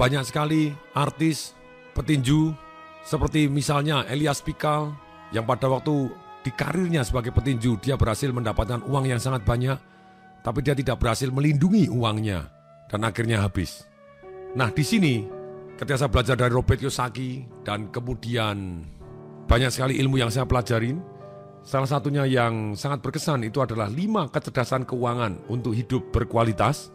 banyak sekali artis, petinju, seperti misalnya Elias Pikal, yang pada waktu di karirnya sebagai petinju, dia berhasil mendapatkan uang yang sangat banyak, tapi dia tidak berhasil melindungi uangnya, dan akhirnya habis. Nah, di sini, ketika saya belajar dari Robert Kiyosaki, dan kemudian banyak sekali ilmu yang saya pelajarin, salah satunya yang sangat berkesan itu adalah 5 kecerdasan keuangan untuk hidup berkualitas.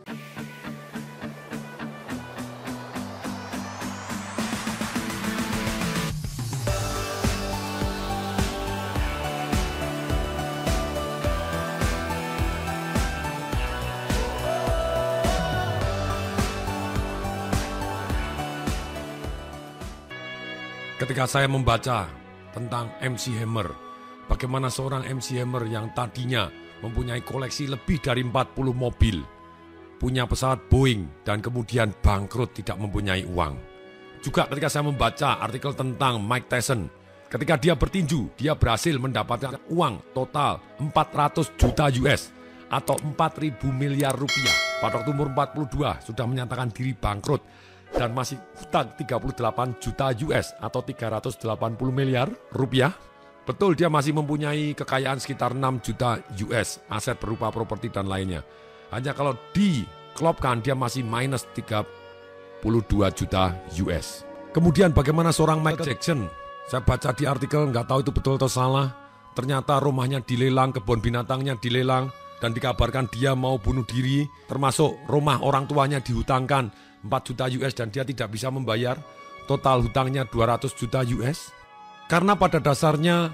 Ketika saya membaca tentang MC Hammer, bagaimana seorang MC Hammer yang tadinya mempunyai koleksi lebih dari 40 mobil, punya pesawat Boeing, dan kemudian bangkrut tidak mempunyai uang. Juga ketika saya membaca artikel tentang Mike Tyson, ketika dia bertinju, dia berhasil mendapatkan uang total 400 juta US atau 4.000 miliar rupiah. Pada waktu umur 42 sudah menyatakan diri bangkrut dan masih hutang 38 juta US atau 380 miliar rupiah. Betul, dia masih mempunyai kekayaan sekitar 6 juta US, aset berupa properti dan lainnya. Hanya kalau dikelopkan dia masih minus 32 juta US. Kemudian bagaimana seorang Michael Jackson? Saya baca di artikel, nggak tahu itu betul atau salah. Ternyata rumahnya dilelang, kebun binatangnya dilelang, dan dikabarkan dia mau bunuh diri, termasuk rumah orang tuanya dihutangkan 4 juta US dan dia tidak bisa membayar, total hutangnya 200 juta US. Karena pada dasarnya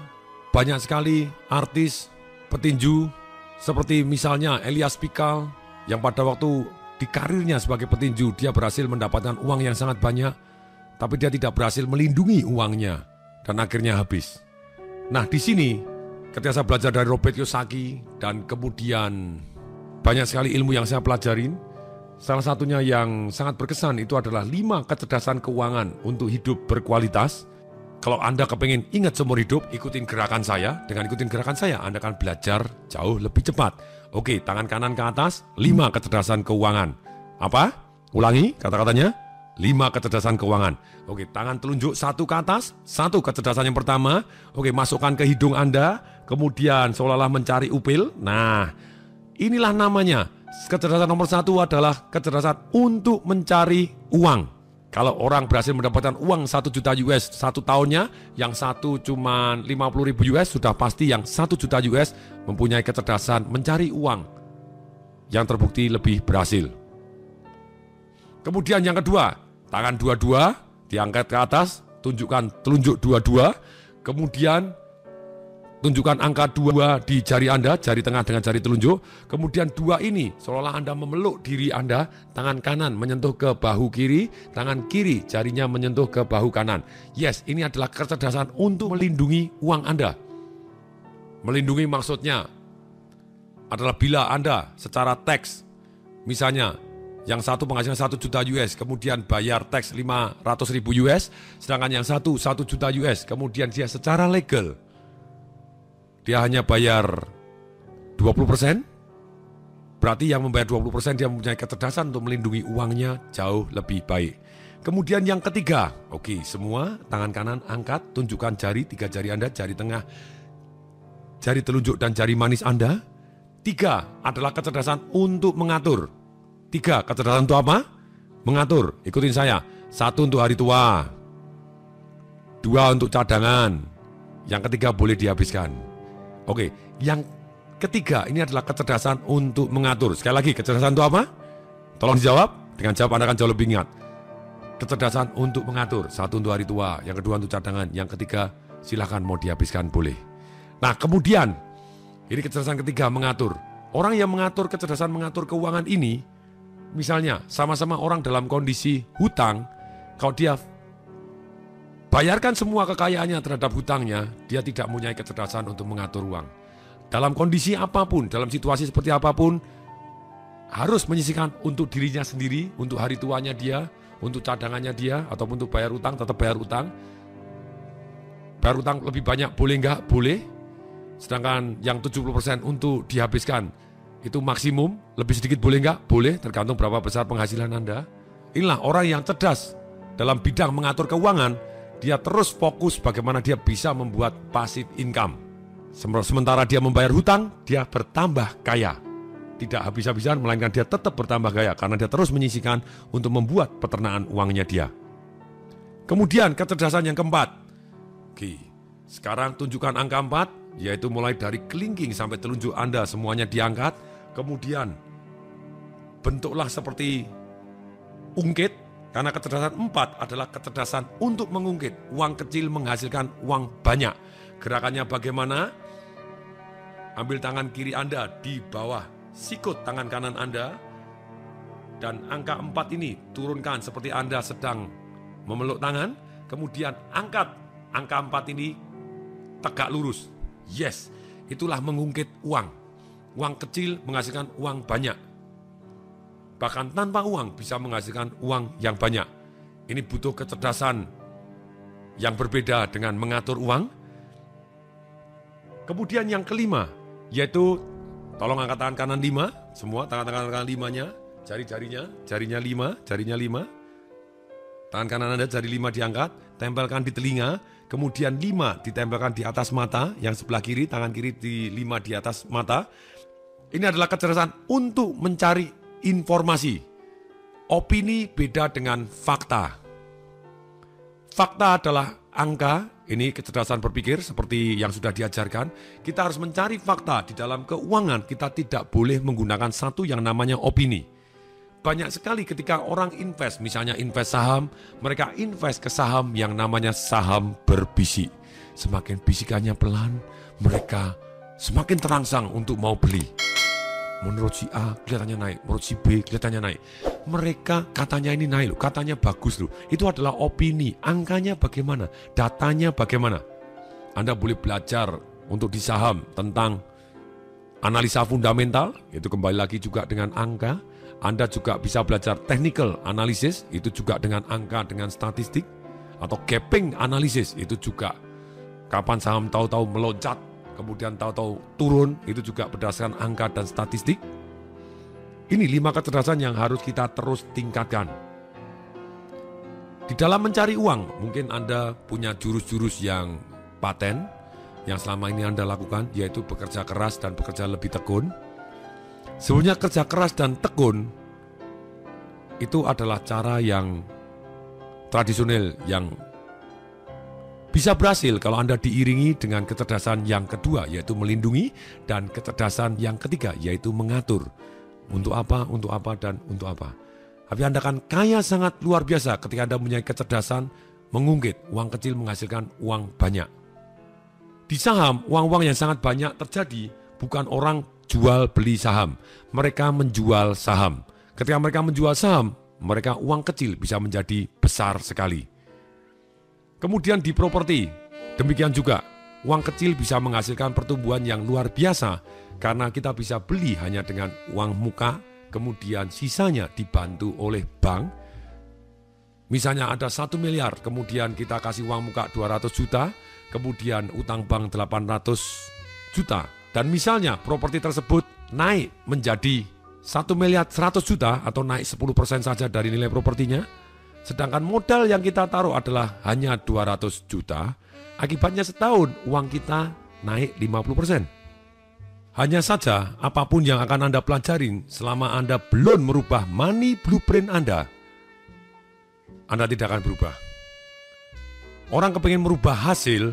banyak sekali artis, petinju, seperti misalnya Elias Pikal, yang pada waktu di karirnya sebagai petinju, dia berhasil mendapatkan uang yang sangat banyak, tapi dia tidak berhasil melindungi uangnya, dan akhirnya habis. Nah, di sini, ketika saya belajar dari Robert Kiyosaki, dan kemudian banyak sekali ilmu yang saya pelajarin, salah satunya yang sangat berkesan itu adalah 5 kecerdasan keuangan untuk hidup berkualitas. Kalau Anda kepengen ingat seumur hidup, ikutin gerakan saya. Dengan ikutin gerakan saya, Anda akan belajar jauh lebih cepat. Oke, tangan kanan ke atas, 5 kecerdasan keuangan. Apa? Ulangi kata-katanya. 5 kecerdasan keuangan. Oke, tangan telunjuk 1 ke atas, 1 kecerdasan yang pertama. Oke, masukkan ke hidung Anda, kemudian seolah-olah mencari upil. Nah, inilah namanya. Kecerdasan nomor 1 adalah kecerdasan untuk mencari uang. Kalau orang berhasil mendapatkan uang 1 juta US 1 tahunnya, yang satu cuma 50.000 US, sudah pasti yang 1 juta US mempunyai kecerdasan mencari uang yang terbukti lebih berhasil. Kemudian yang kedua, tangan dua-dua diangkat ke atas, tunjukkan telunjuk dua-dua, kemudian tunjukkan angka 2 di jari Anda, jari tengah dengan jari telunjuk. Kemudian 2 ini seolah Anda memeluk diri Anda, tangan kanan menyentuh ke bahu kiri, tangan kiri jarinya menyentuh ke bahu kanan. Yes, ini adalah kecerdasan untuk melindungi uang Anda. Melindungi maksudnya adalah bila Anda secara teks, misalnya yang satu penghasilan 1 juta US, kemudian bayar teks 500.000 US, sedangkan yang satu 1 juta US, kemudian dia secara legal dia hanya bayar 20%, berarti yang membayar 20% dia mempunyai kecerdasan untuk melindungi uangnya jauh lebih baik. Kemudian yang ketiga, oke, semua tangan kanan angkat, tunjukkan jari, 3 jari Anda, jari tengah, jari telunjuk dan jari manis Anda. 3 adalah kecerdasan untuk mengatur. 3 kecerdasan untuk apa? Mengatur, ikutin saya. 1 untuk hari tua, 2 untuk cadangan, yang ketiga boleh dihabiskan. Oke, yang ketiga ini adalah kecerdasan untuk mengatur. Sekali lagi, kecerdasan untuk apa? Tolong dijawab. Dengan jawab Anda akan jauh lebih ingat. Kecerdasan untuk mengatur. 1 untuk hari tua, yang kedua untuk cadangan, yang ketiga silakan mau dihabiskan boleh. Nah, kemudian ini kecerdasan ketiga, mengatur. Orang yang mengatur kecerdasan mengatur keuangan ini, misalnya sama-sama orang dalam kondisi hutang, kalau dia bayarkan semua kekayaannya terhadap hutangnya, dia tidak mempunyai kecerdasan untuk mengatur uang. Dalam kondisi apapun, dalam situasi seperti apapun, harus menyisihkan untuk dirinya sendiri, untuk hari tuanya dia, untuk cadangannya dia, ataupun untuk bayar utang, tetap bayar utang. Bayar utang lebih banyak boleh enggak? Boleh. Sedangkan yang 70% untuk dihabiskan, itu maksimum. Lebih sedikit boleh enggak? Boleh, tergantung berapa besar penghasilan Anda. Inilah orang yang cerdas dalam bidang mengatur keuangan. Dia terus fokus bagaimana dia bisa membuat passive income. Sementara dia membayar hutang, dia bertambah kaya. Tidak habis-habisan, melainkan dia tetap bertambah kaya karena dia terus menyisihkan untuk membuat peternakan uangnya dia. Kemudian kecerdasan yang keempat. Oke, sekarang tunjukkan angka 4, yaitu mulai dari kelingking sampai telunjuk Anda semuanya diangkat. Kemudian bentuklah seperti ungkit, karena kecerdasan 4 adalah kecerdasan untuk mengungkit. Uang kecil menghasilkan uang banyak. Gerakannya bagaimana? Ambil tangan kiri Anda di bawah sikut tangan kanan Anda. Dan angka 4 ini turunkan seperti Anda sedang memeluk tangan. Kemudian angkat angka 4 ini tegak lurus. Yes, itulah mengungkit uang. Uang kecil menghasilkan uang banyak. Bahkan tanpa uang bisa menghasilkan uang yang banyak. Ini butuh kecerdasan yang berbeda dengan mengatur uang. Kemudian yang kelima, yaitu tolong angkat tangan kanan 5, semua tangan-tangan kanan 5-nya, jari-jarinya 5, jarinya 5. Tangan kanan Anda jari 5 diangkat, tempelkan di telinga, kemudian 5 ditempelkan di atas mata, yang sebelah kiri, tangan kiri di 5 di atas mata. Ini adalah kecerdasan untuk mencari informasi. Opini beda dengan fakta. Fakta adalah angka, ini kecerdasan berpikir seperti yang sudah diajarkan. Kita harus mencari fakta di dalam keuangan, kita tidak boleh menggunakan satu yang namanya opini. Banyak sekali ketika orang invest, misalnya invest saham, mereka invest ke saham yang namanya saham berbisik. Semakin bisikannya pelan, mereka semakin terangsang untuk mau beli. Menurut si A kelihatannya naik, menurut si B kelihatannya naik. Mereka katanya ini naik loh, katanya bagus loh. Itu adalah opini, angkanya bagaimana, datanya bagaimana. Anda boleh belajar untuk di saham tentang analisa fundamental, itu kembali lagi juga dengan angka. Anda juga bisa belajar technical analysis, itu juga dengan angka, dengan statistik. Atau gapping analysis, itu juga kapan saham tahu-tahu meloncat, kemudian tahu-tahu turun, itu juga berdasarkan angka dan statistik. Ini 5 kecerdasan yang harus kita terus tingkatkan. Di dalam mencari uang, mungkin Anda punya jurus-jurus yang paten, yang selama ini Anda lakukan, yaitu bekerja keras dan bekerja lebih tekun. Sebenarnya kerja keras dan tekun, itu adalah cara yang tradisional, yang bisa berhasil kalau Anda diiringi dengan kecerdasan yang kedua, yaitu melindungi, dan kecerdasan yang ketiga, yaitu mengatur. Untuk apa, dan untuk apa. Tapi Anda akan kaya sangat luar biasa ketika Anda mempunyai kecerdasan mengungkit. Uang kecil menghasilkan uang banyak. Di saham, uang-uang yang sangat banyak terjadi bukan orang jual beli saham. Mereka menjual saham. Ketika mereka menjual saham, mereka uang kecil bisa menjadi besar sekali. Kemudian di properti, demikian juga, uang kecil bisa menghasilkan pertumbuhan yang luar biasa karena kita bisa beli hanya dengan uang muka, kemudian sisanya dibantu oleh bank. Misalnya ada 1 miliar, kemudian kita kasih uang muka 200 juta, kemudian utang bank 800 juta. Dan misalnya properti tersebut naik menjadi 1 miliar 100 juta atau naik 10% saja dari nilai propertinya. Sedangkan modal yang kita taruh adalah hanya 200 juta, akibatnya setahun uang kita naik 50%. Hanya saja apapun yang akan Anda pelajarin selama Anda belum merubah money blueprint Anda tidak akan berubah. Orang kepingin merubah hasil,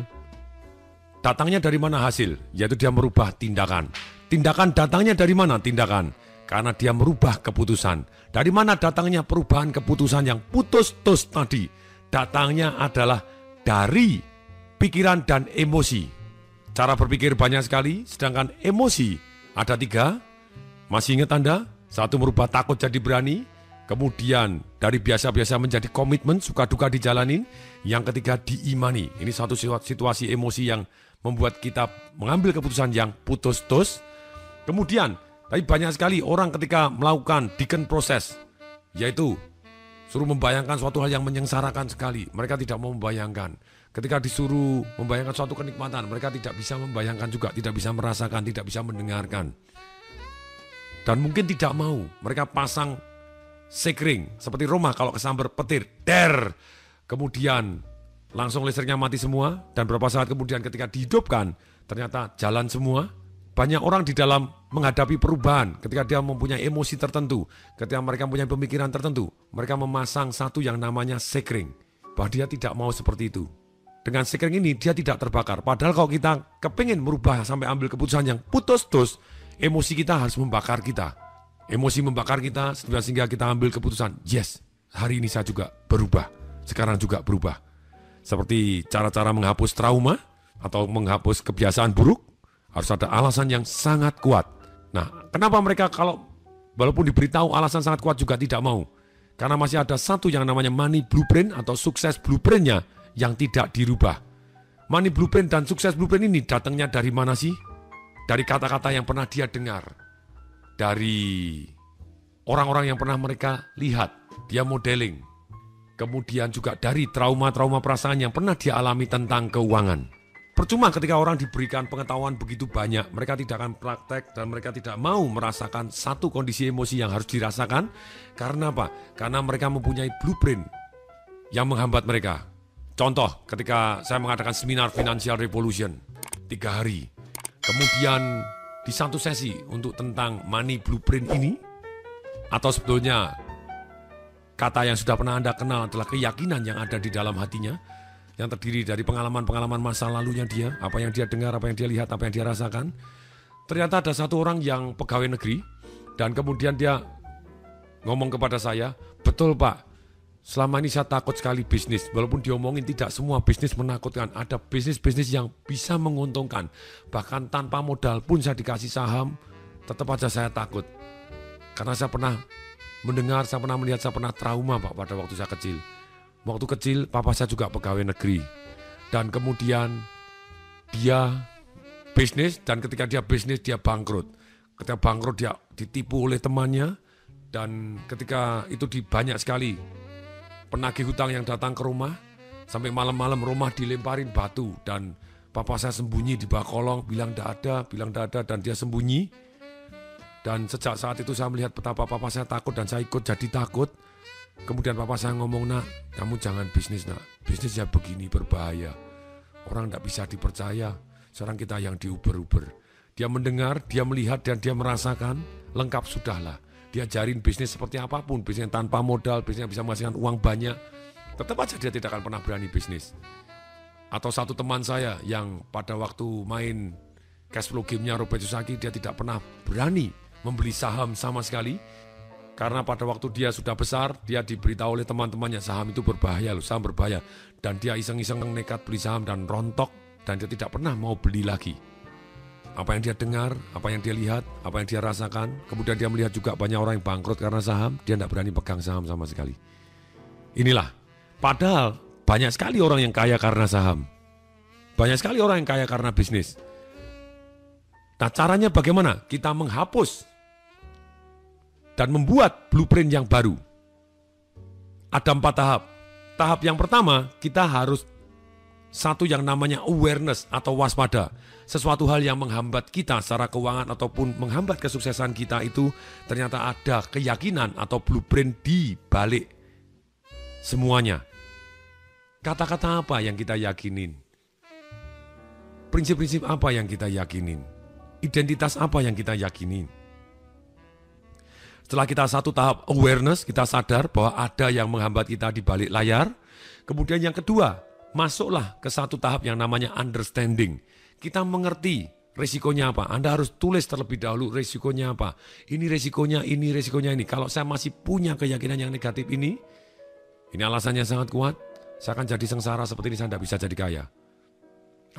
datangnya dari mana hasil? Yaitu dia merubah tindakan. Tindakan datangnya dari mana tindakan? Karena dia merubah keputusan. Dari mana datangnya perubahan keputusan yang putus-tus tadi? Datangnya adalah dari pikiran dan emosi. Cara berpikir banyak sekali, sedangkan emosi ada 3. Masih ingat Anda? 1, merubah takut jadi berani. Kemudian dari biasa-biasa menjadi komitmen, suka duka dijalanin. Yang ketiga, diimani. Ini satu situasi emosi yang membuat kita mengambil keputusan yang putus-tus. Kemudian, tapi banyak sekali orang ketika melakukan deacon proses, yaitu suruh membayangkan suatu hal yang menyengsarakan sekali. Mereka tidak mau membayangkan. Ketika disuruh membayangkan suatu kenikmatan, mereka tidak bisa membayangkan juga, tidak bisa merasakan, tidak bisa mendengarkan. Dan mungkin tidak mau. Mereka pasang sekring. Seperti rumah kalau kesambar petir, der. Kemudian langsung listriknya mati semua. Dan beberapa saat kemudian ketika dihidupkan, ternyata jalan semua. Banyak orang di dalam menghadapi perubahan ketika dia mempunyai emosi tertentu. Ketika mereka mempunyai pemikiran tertentu, mereka memasang satu yang namanya sekring. Bahwa dia tidak mau seperti itu. Dengan sekring ini dia tidak terbakar. Padahal kalau kita kepingin merubah sampai ambil keputusan yang putus-tus, emosi kita harus membakar kita. Emosi membakar kita sehingga kita ambil keputusan, yes, hari ini saya juga berubah. Sekarang juga berubah. Seperti cara-cara menghapus trauma atau menghapus kebiasaan buruk, harus ada alasan yang sangat kuat. Nah, kenapa mereka kalau walaupun diberitahu alasan sangat kuat juga tidak mau? Karena masih ada satu yang namanya money blueprint atau sukses blueprintnya yang tidak dirubah. Money blueprint dan sukses blueprint ini datangnya dari mana sih? Dari kata-kata yang pernah dia dengar. Dari orang-orang yang pernah mereka lihat, dia modeling. Kemudian juga dari trauma-trauma perasaan yang pernah dia alami tentang keuangan. Percuma ketika orang diberikan pengetahuan begitu banyak, mereka tidak akan praktek dan mereka tidak mau merasakan satu kondisi emosi yang harus dirasakan. Karena apa? Karena mereka mempunyai blueprint yang menghambat mereka. Contoh, ketika saya mengadakan seminar Financial Revolution 3 hari. Kemudian di satu sesi untuk tentang money blueprint ini, atau sebetulnya kata yang sudah pernah Anda kenal adalah keyakinan yang ada di dalam hatinya, yang terdiri dari pengalaman-pengalaman masa lalunya dia, apa yang dia dengar, apa yang dia lihat, apa yang dia rasakan. Ternyata ada satu orang yang pegawai negeri, dan kemudian dia ngomong kepada saya, betul Pak, selama ini saya takut sekali bisnis. Walaupun diomongin tidak semua bisnis menakutkan, ada bisnis-bisnis yang bisa menguntungkan. Bahkan tanpa modal pun saya dikasih saham, tetap aja saya takut. Karena saya pernah mendengar, saya pernah melihat, saya pernah trauma Pak pada waktu saya kecil. Waktu kecil, papa saya juga pegawai negeri. Dan kemudian dia bisnis, dan ketika dia bisnis, dia bangkrut. Ketika bangkrut, dia ditipu oleh temannya. Dan ketika itu banyak sekali penagih hutang yang datang ke rumah. Sampai malam-malam rumah dilemparin batu. Dan papa saya sembunyi di bawah kolong, bilang tidak ada, dan dia sembunyi. Dan sejak saat itu saya melihat betapa papa saya takut, dan saya ikut jadi takut. Kemudian papa saya ngomong, nak, kamu jangan bisnis nak, bisnis ya begini berbahaya, orang tidak bisa dipercaya, sekarang kita yang diuber-uber. Dia mendengar, dia melihat dan dia merasakan, lengkap sudahlah. Dia ajarin bisnis seperti apapun, bisnis tanpa modal, bisnis yang bisa menghasilkan uang banyak, tetap aja dia tidak akan pernah berani bisnis. Atau satu teman saya yang pada waktu main cash flow game-nya Robert Kiyosaki, dia tidak pernah berani membeli saham sama sekali. Karena pada waktu dia sudah besar, dia diberitahu oleh teman-temannya, saham itu berbahaya loh, saham berbahaya. Dan dia iseng-iseng nekat beli saham dan rontok, dan dia tidak pernah mau beli lagi. Apa yang dia dengar, apa yang dia lihat, apa yang dia rasakan, kemudian dia melihat juga banyak orang yang bangkrut karena saham, dia tidak berani pegang saham sama sekali. Inilah, padahal banyak sekali orang yang kaya karena saham. Banyak sekali orang yang kaya karena bisnis. Nah, caranya bagaimana? Kita menghapus dan membuat blueprint yang baru. Ada 4 tahap. Tahap yang pertama, kita harus satu yang namanya awareness atau waspada. Sesuatu hal yang menghambat kita secara keuangan ataupun menghambat kesuksesan kita itu ternyata ada keyakinan atau blueprint di balik semuanya. Kata-kata apa yang kita yakinin? Prinsip-prinsip apa yang kita yakinin? Identitas apa yang kita yakinin? Setelah kita satu tahap awareness, kita sadar bahwa ada yang menghambat kita di balik layar. Kemudian yang kedua, masuklah ke satu tahap yang namanya understanding. Kita mengerti resikonya apa. Anda harus tulis terlebih dahulu resikonya apa. Ini resikonya ini. Kalau saya masih punya keyakinan yang negatif ini alasannya sangat kuat, saya akan jadi sengsara seperti ini, saya tidak bisa jadi kaya.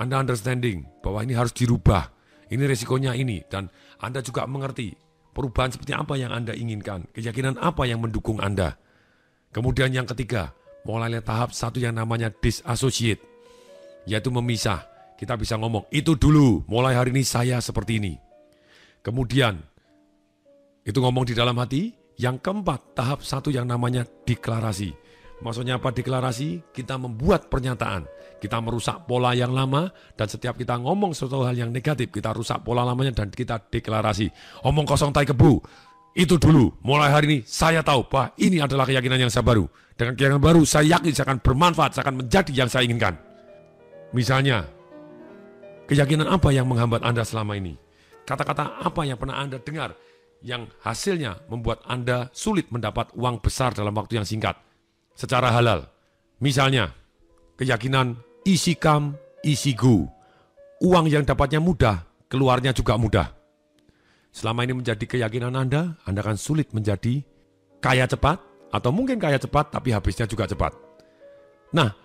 Anda understanding bahwa ini harus dirubah. Ini resikonya ini. Dan Anda juga mengerti perubahan seperti apa yang Anda inginkan, keyakinan apa yang mendukung Anda. Kemudian yang ketiga, mulai tahap satu yang namanya disassociate, yaitu memisah. Kita bisa ngomong, itu dulu, mulai hari ini saya seperti ini. Kemudian, itu ngomong di dalam hati. Yang keempat, tahap satu yang namanya deklarasi. Maksudnya apa deklarasi? Kita membuat pernyataan. Kita merusak pola yang lama, dan setiap kita ngomong suatu hal yang negatif, kita rusak pola lamanya dan kita deklarasi. Omong kosong tai kebu. Itu dulu, mulai hari ini saya tahu bahwa ini adalah keyakinan yang saya baru. Dengan keyakinan baru, saya yakin saya akan bermanfaat, saya akan menjadi yang saya inginkan. Misalnya, keyakinan apa yang menghambat Anda selama ini? Kata-kata apa yang pernah Anda dengar yang hasilnya membuat Anda sulit mendapat uang besar dalam waktu yang singkat secara halal? Misalnya, keyakinan easy come, easy go. Uang yang dapatnya mudah, keluarnya juga mudah. Selama ini menjadi keyakinan Anda akan sulit menjadi kaya cepat, atau mungkin kaya cepat tapi habisnya juga cepat. Nah,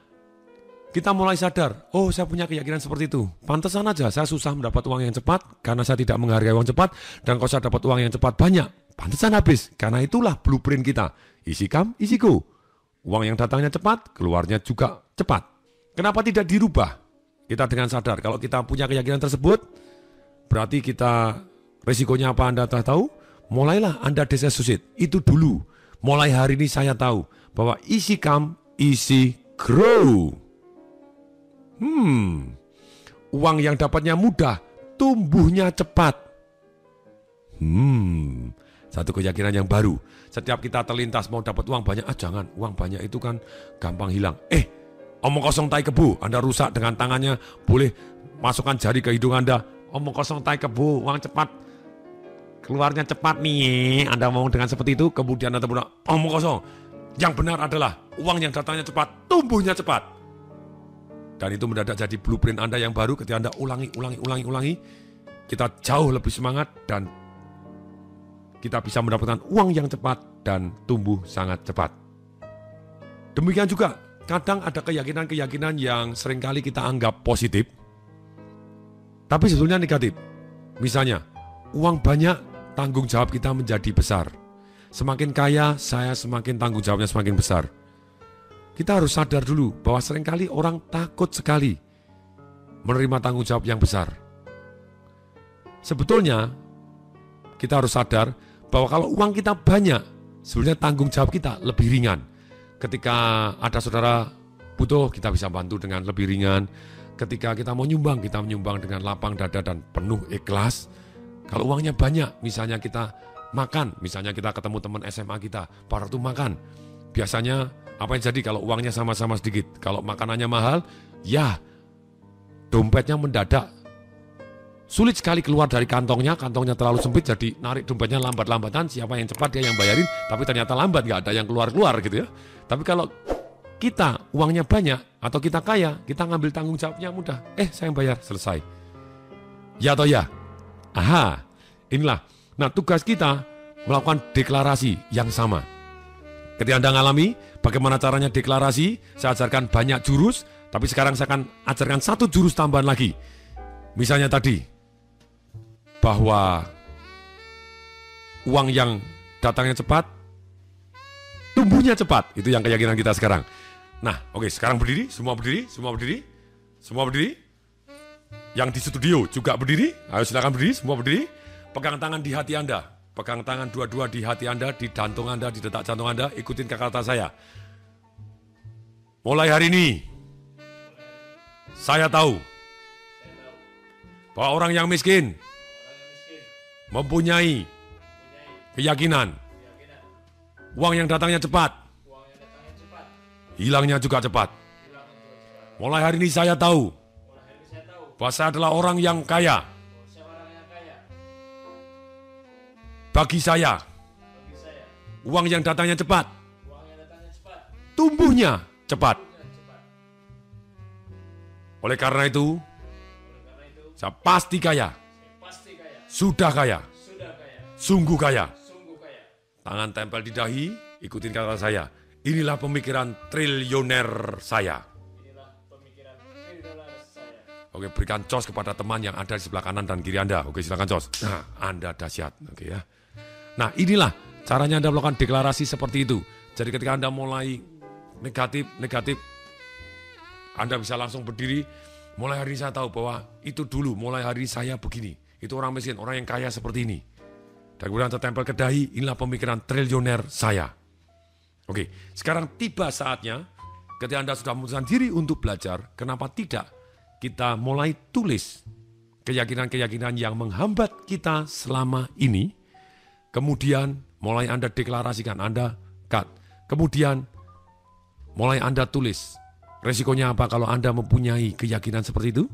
kita mulai sadar, oh saya punya keyakinan seperti itu. Pantesan aja saya susah mendapat uang yang cepat karena saya tidak menghargai uang cepat. Dan kalau saya dapat uang yang cepat banyak, pantesan habis. Karena itulah blueprint kita. Easy come, easy go. Uang yang datangnya cepat, keluarnya juga cepat. Kenapa tidak dirubah? Kita dengan sadar, kalau kita punya keyakinan tersebut, berarti kita, resikonya apa Anda telah tahu? Mulailah Anda desesusit. Itu dulu. Mulai hari ini saya tahu bahwa easy come, easy grow. Uang yang dapatnya mudah, tumbuhnya cepat. Satu keyakinan yang baru. Setiap kita terlintas mau dapat uang banyak, jangan. Uang banyak itu kan gampang hilang. Omong kosong tai kebu, Anda rusak dengan tangannya, boleh masukkan jari ke hidung Anda. Omong kosong tai kebu, uang cepat, keluarnya cepat nih. Anda ngomong dengan seperti itu, kemudian Anda bilang, omong kosong. Yang benar adalah uang yang datangnya cepat, tumbuhnya cepat. Dan itu mendadak jadi blueprint Anda yang baru. Ketika Anda ulangi, kita jauh lebih semangat dan kita bisa mendapatkan uang yang cepat dan tumbuh sangat cepat. Demikian juga, kadang ada keyakinan-keyakinan yang seringkali kita anggap positif, tapi sebetulnya negatif. Misalnya, uang banyak, tanggung jawab kita menjadi besar. Semakin kaya, saya semakin tanggung jawabnya semakin besar. Kita harus sadar dulu bahwa seringkali orang takut sekali menerima tanggung jawab yang besar. Sebetulnya, kita harus sadar bahwa kalau uang kita banyak, sebenarnya tanggung jawab kita lebih ringan. Ketika ada saudara butuh, kita bisa bantu dengan lebih ringan. Ketika kita mau nyumbang, kita menyumbang dengan lapang dada dan penuh ikhlas. Kalau uangnya banyak, misalnya kita makan, misalnya kita ketemu teman SMA kita, pada waktu makan, biasanya apa yang jadi kalau uangnya sama-sama sedikit? Kalau makanannya mahal, ya dompetnya mendadak sulit sekali keluar dari kantongnya terlalu sempit, jadi narik dompetnya lambat-lambatan, siapa yang cepat dia yang bayarin, tapi ternyata lambat, nggak ada yang keluar-keluar gitu ya. Tapi kalau kita uangnya banyak atau kita kaya, kita ngambil tanggung jawabnya mudah. Saya yang bayar, selesai. Ya atau ya? Aha, inilah. Nah, tugas kita melakukan deklarasi yang sama. Ketika Anda ngalami, bagaimana caranya deklarasi, saya ajarkan banyak jurus, tapi sekarang saya akan ajarkan satu jurus tambahan lagi. Misalnya tadi, bahwa uang yang datangnya cepat, tumbuhnya cepat. Itu yang keyakinan kita sekarang. Nah, oke, sekarang berdiri, semua berdiri. Yang di studio juga berdiri. Ayo silakan berdiri, semua berdiri. Pegang tangan di hati Anda. Pegang tangan dua-dua di hati Anda, di jantung Anda, di detak jantung Anda. Ikutin kata saya. Mulai hari ini, saya tahu bahwa orang yang miskin mempunyai keyakinan uang yang datangnya cepat, hilangnya juga cepat. Mulai hari ini saya tahu bahwa saya adalah orang yang kaya. Bagi saya, uang yang datangnya cepat, tumbuhnya cepat. Oleh karena itu, saya pasti kaya. Sudah kaya. Sungguh kaya. Tangan tempel di dahi, ikutin kata saya. Inilah pemikiran triliuner saya. Oke, berikan cos kepada teman yang ada di sebelah kanan dan kiri Anda. Oke, silakan cos. Nah, Anda dahsyat. Oke ya. Nah, inilah caranya Anda melakukan deklarasi seperti itu. Jadi ketika Anda mulai negatif, Anda bisa langsung berdiri. Mulai hari ini saya tahu bahwa itu dulu, mulai hari ini saya begini. Itu orang miskin, orang yang kaya seperti ini. Dan kemudian tertempel ke dahi, inilah pemikiran triliuner saya. Oke, sekarang tiba saatnya ketika Anda sudah memutuskan diri untuk belajar, kenapa tidak kita mulai tulis keyakinan-keyakinan yang menghambat kita selama ini. Kemudian mulai Anda deklarasikan, Anda cut. Kemudian mulai Anda tulis. Resikonya apa kalau Anda mempunyai keyakinan seperti itu?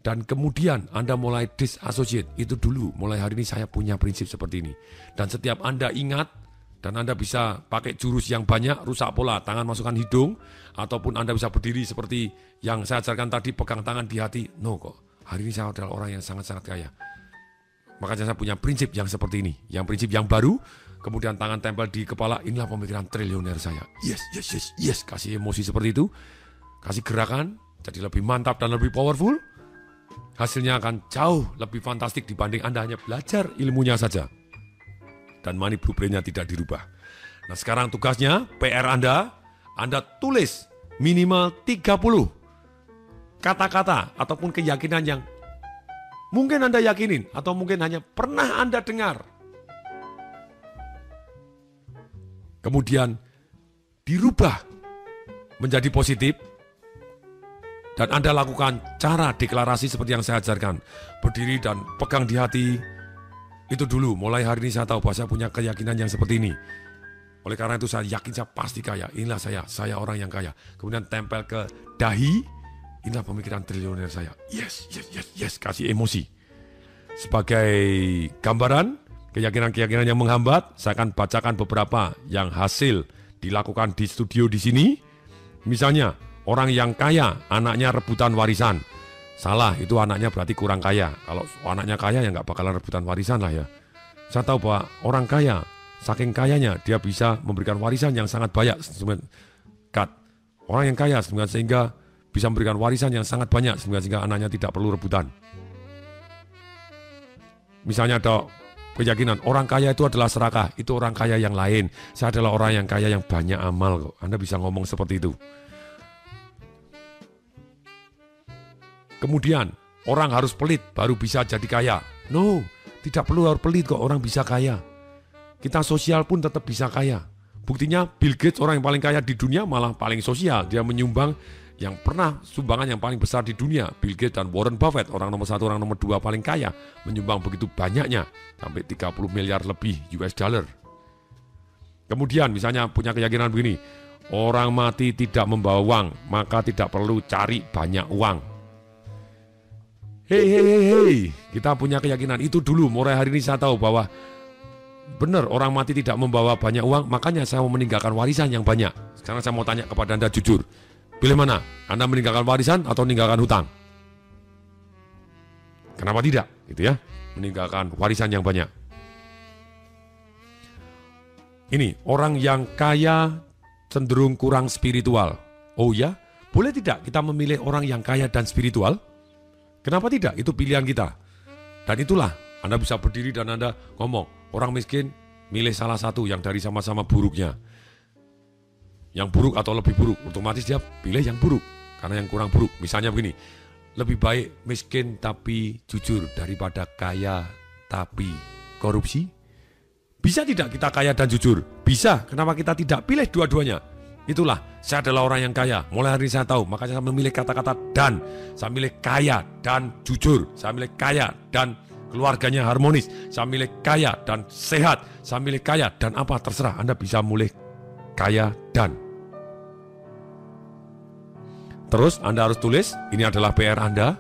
Dan kemudian Anda mulai disassociate. Itu dulu, mulai hari ini saya punya prinsip seperti ini. Dan setiap Anda ingat, dan Anda bisa pakai jurus yang banyak, rusak pola, tangan masukkan hidung, ataupun Anda bisa berdiri seperti yang saya ajarkan tadi, pegang tangan di hati. No kok, hari ini saya adalah orang yang sangat-sangat kaya. Makanya saya punya prinsip yang seperti ini. Yang prinsip yang baru, kemudian tangan tempel di kepala, inilah pemikiran triliuner saya. Yes, yes, yes, yes. Kasih emosi seperti itu. Kasih gerakan, jadi lebih mantap dan lebih powerful. Hasilnya akan jauh lebih fantastik dibanding Anda hanya belajar ilmunya saja. Dan money blueprint-nya tidak dirubah. Nah sekarang tugasnya, PR Anda tulis minimal 30 kata-kata ataupun keyakinan yang mungkin Anda yakinin atau mungkin hanya pernah Anda dengar. Kemudian dirubah menjadi positif. Dan Anda lakukan cara deklarasi seperti yang saya ajarkan. Berdiri dan pegang di hati. Itu dulu, mulai hari ini saya tahu bahwa saya punya keyakinan yang seperti ini. Oleh karena itu saya yakin saya pasti kaya. Inilah saya orang yang kaya. Kemudian tempel ke dahi. Inilah pemikiran triliuner saya. Yes, yes, yes, yes. Kasih emosi. Sebagai gambaran, keyakinan-keyakinan yang menghambat, saya akan bacakan beberapa yang hasil dilakukan di studio di sini. Misalnya, orang yang kaya, anaknya rebutan warisan. Salah, itu anaknya berarti kurang kaya. Kalau anaknya kaya ya nggak bakalan rebutan warisan lah ya. Saya tahu bahwa orang kaya, saking kayanya dia bisa memberikan warisan yang sangat banyak. Orang yang kaya sehingga bisa memberikan warisan yang sangat banyak sehingga anaknya tidak perlu rebutan. Misalnya ada keyakinan orang kaya itu adalah serakah, itu orang kaya yang lain. Saya adalah orang yang kaya yang banyak amal kok. Anda bisa ngomong seperti itu. Kemudian, orang harus pelit baru bisa jadi kaya. No, tidak perlu harus pelit kok orang bisa kaya. Kita sosial pun tetap bisa kaya. Buktinya Bill Gates orang yang paling kaya di dunia malah paling sosial. Dia menyumbang yang pernah sumbangan yang paling besar di dunia. Bill Gates dan Warren Buffett, orang nomor 1, orang nomor 2 paling kaya. Menyumbang begitu banyaknya, sampai 30 miliar lebih US dollar. Kemudian misalnya punya keyakinan begini. Orang mati tidak membawa uang, maka tidak perlu cari banyak uang. Hei, kita punya keyakinan itu dulu. Mulai hari ini saya tahu bahwa benar orang mati tidak membawa banyak uang, makanya saya mau meninggalkan warisan yang banyak. Sekarang saya mau tanya kepada Anda jujur, pilih mana? Anda meninggalkan warisan atau meninggalkan hutang? Kenapa tidak? Gitu ya, meninggalkan warisan yang banyak. Ini orang yang kaya cenderung kurang spiritual. Oh ya, boleh tidak kita memilih orang yang kaya dan spiritual? Kenapa tidak? Itu pilihan kita. Dan itulah, Anda bisa berdiri dan Anda ngomong, orang miskin milih salah satu yang dari sama-sama buruknya. Yang buruk atau lebih buruk, otomatis dia pilih yang buruk. Karena yang kurang buruk, misalnya begini, lebih baik miskin tapi jujur daripada kaya tapi korupsi. Bisa tidak kita kaya dan jujur? Bisa, kenapa kita tidak pilih dua-duanya? Itulah, saya adalah orang yang kaya. Mulai hari ini saya tahu, makanya saya memilih kata-kata dan. Saya milih kaya dan jujur. Saya milih kaya dan keluarganya harmonis. Saya milih kaya dan sehat. Saya milih kaya dan apa, terserah. Anda bisa milih kaya dan. Terus Anda harus tulis, ini adalah PR Anda.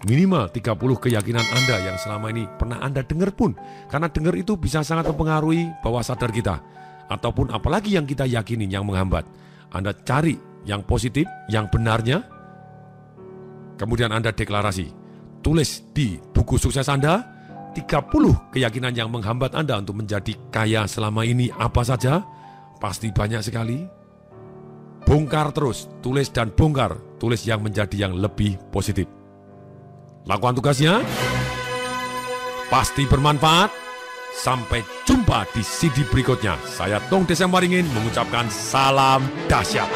Minimal 30 keyakinan Anda yang selama ini pernah Anda dengar pun. Karena dengar itu bisa sangat mempengaruhi bawah sadar kita. Ataupun apalagi yang kita yakini yang menghambat. Anda cari yang positif, yang benarnya. Kemudian Anda deklarasi. Tulis di buku sukses Anda 30 keyakinan yang menghambat Anda untuk menjadi kaya selama ini apa saja. Pasti banyak sekali. Bongkar terus, tulis dan bongkar. Tulis yang menjadi yang lebih positif. Lakukan tugasnya. Pasti bermanfaat. Sampai jumpa di CD berikutnya. Saya Tong Desem Waringin mengucapkan salam dahsyat.